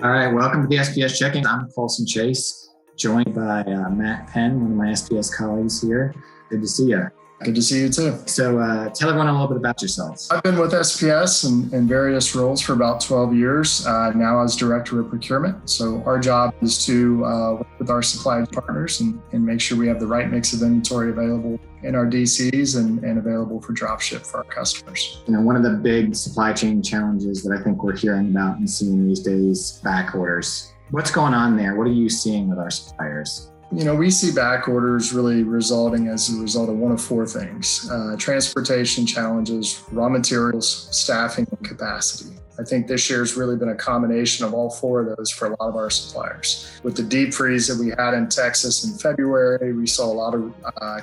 All right, welcome to the SPS Check-In. I'm Coleson, joined by Matt Penn, one of my SPS colleagues here. Good to see you. Good to see you too. So tell everyone a little bit about yourselves. I've been with SPS in various roles for about 12 years, now as Director of Procurement. So our job is to work with our supply partners and make sure we have the right mix of inventory available in our DCs and available for drop ship for our customers. You know, one of the big supply chain challenges that I think we're hearing about and seeing these days, back orders. What's going on there? What are you seeing with our suppliers? You know, we see back orders really resulting as a result of one of four things: transportation challenges, raw materials, staffing, and capacity. I think this year has really been a combination of all four of those for a lot of our suppliers. With the deep freeze that we had in Texas in February, we saw a lot of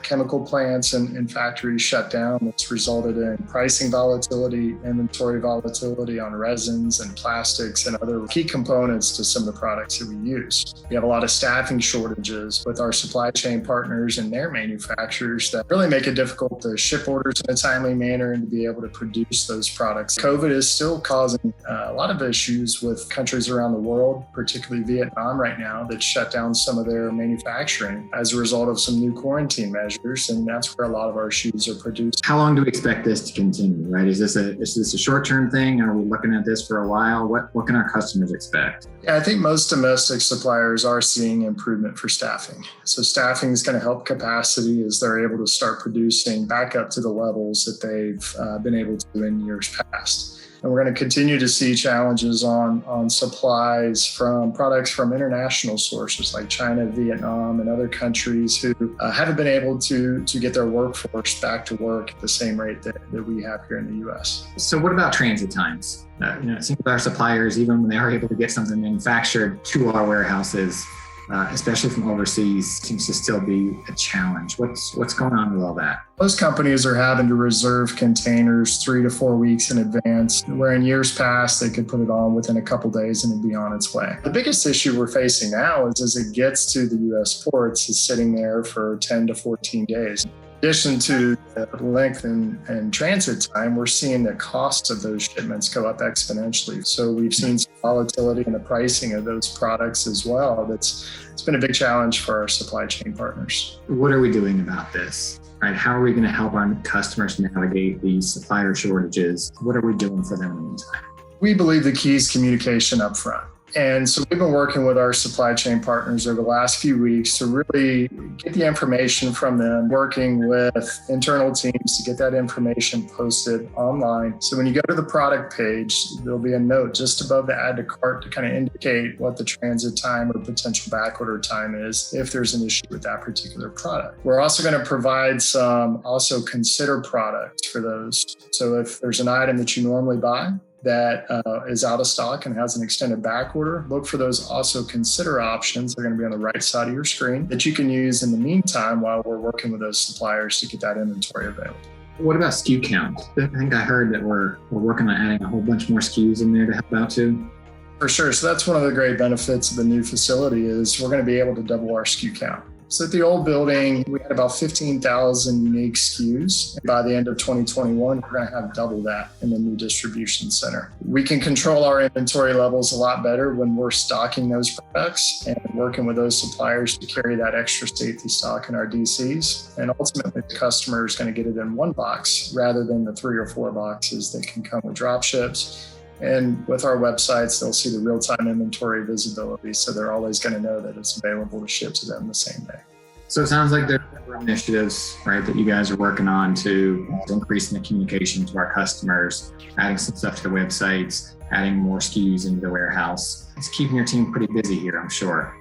chemical plants and factories shut down, which resulted in pricing volatility, inventory volatility on resins and plastics and other key components to some of the products that we use. We have a lot of staffing shortages with our supply chain partners and their manufacturers that really make it difficult to ship orders in a timely manner and to be able to produce those products. COVID is still causing a lot of issues with countries around the world, particularly Vietnam right now, that shut down some of their manufacturing as a result of some new quarantine measures, and that's where a lot of our shoes are produced. How long do we expect this to continue, right? Is this a short-term thing? Are we looking at this for a while? What can our customers expect? Yeah, I think most domestic suppliers are seeing improvement for staffing. So staffing is going to help capacity as they're able to start producing back up to the levels that they've been able to in years past. And we're going to continue to see challenges on supplies from products from international sources like China, Vietnam, and other countries who haven't been able to get their workforce back to work at the same rate that we have here in the U.S. So what about transit times? It seems our suppliers, even when they are able to get something manufactured to our warehouses, especially from overseas, seems to still be a challenge. What's going on with all that? Most companies are having to reserve containers 3 to 4 weeks in advance, where in years past, they could put it on within a couple days and it'd be on its way. The biggest issue we're facing now is as it gets to the U.S. ports, it's sitting there for 10 to 14 days. In addition to the length and transit time, we're seeing the cost of those shipments go up exponentially. So we've seen some volatility in the pricing of those products as well. It's been a big challenge for our supply chain partners. What are we doing about this? Right? How are we going to help our customers navigate these supplier shortages? What are we doing for them in the meantime? We believe the key is communication up front. And so we've been working with our supply chain partners over the last few weeks to really get the information from them, working with internal teams to get that information posted online. So when you go to the product page, there'll be a note just above the add to cart to kind of indicate what the transit time or potential back order time is if there's an issue with that particular product. We're also going to provide some also consider products for those. So if there's an item that you normally buy that is out of stock and has an extended back order, look for those also consider options. They're going to be on the right side of your screen that you can use in the meantime while we're working with those suppliers to get that inventory available. What about SKU count? I think I heard that we're working on adding a whole bunch more SKUs in there to help out too. For sure. So that's one of the great benefits of the new facility is we're going to be able to double our SKU count. So at the old building, we had about 15,000 unique SKUs. And by the end of 2021, we're going to have double that in the new distribution center. We can control our inventory levels a lot better when we're stocking those products and working with those suppliers to carry that extra safety stock in our DCs. And ultimately, the customer is going to get it in one box rather than the 3 or 4 boxes that can come with drop ships. And with our websites, they'll see the real-time inventory visibility, so they're always going to know that it's available to ship to them the same day. So it sounds like there are initiatives, right, that you guys are working on to increase the communication to our customers, adding some stuff to the websites, adding more SKUs into the warehouse. It's keeping your team pretty busy here, I'm sure.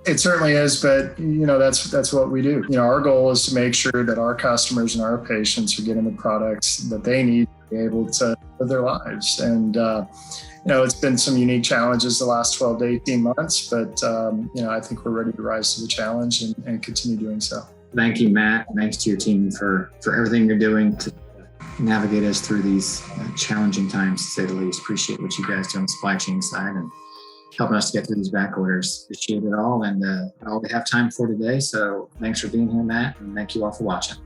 It certainly is, but that's what we do. Our goal is to make sure that our customers and our patients are getting the products that they need to be able to live their lives. And it's been some unique challenges the last 12 to 18 months, but I think we're ready to rise to the challenge and continue doing so. Thank you, Matt. Thanks to your team for everything you're doing to navigate us through these challenging times, to say the least. Appreciate what you guys do on the supply chain side and helping us to get through these back orders. Appreciate it all, and all we have time for today. So thanks for being here, Matt, and thank you all for watching.